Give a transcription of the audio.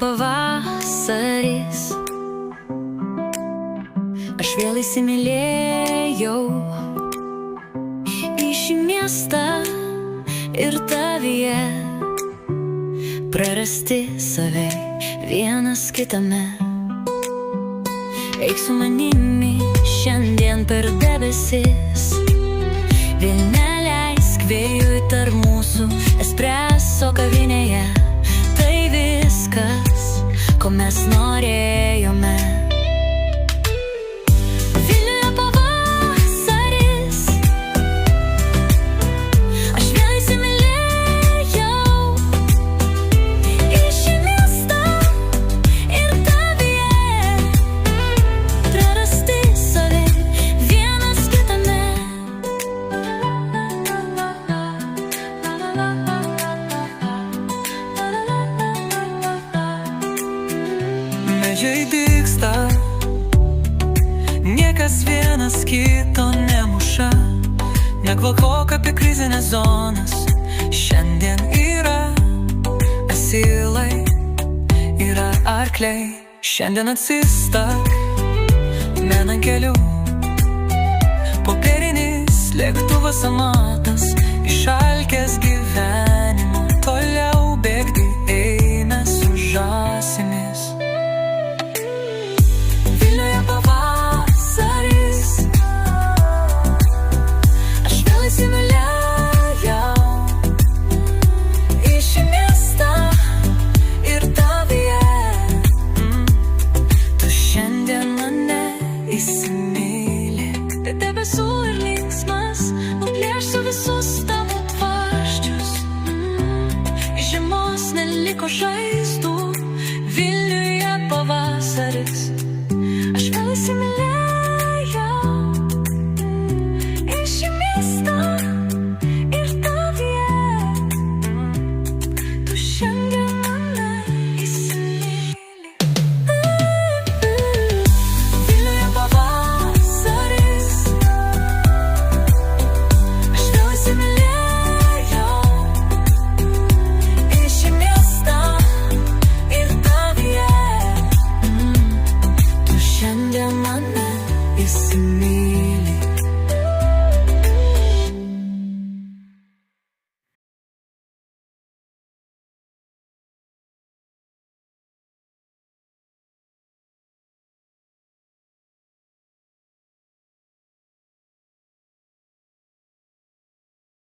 pavasaris, aš vėl įsimylėjau į šį miestą ir tavyje prarasti save vienas kitame. Eik su manimi šiandien per debesis, vėl neleisk vėjui tarp mūsų espreso kavinėje. Tai viskas, ko mes norėjome. Vilniuje pavasaris, aš vėl įsimylėjau į šį miestą ir tavyje prarasti save vienas kitame. Medžiai dygsta, niekas vienas kito nemuša. Nekvalkok apie krizinės zonas, šiandien yra asilai, yra arkliai. Šiandien atsistak, men ant kelių popierinis lėktuvas amatas, išalkęs gyvenimo toliau bėgti eina su žąsimis. Vilniuje pavasaris, aš vėl įsimylėjau į šį miestą ir tavyje. Tu šiandien mane įsimyli, tai debesų ir linksmas, nuplėšiu visus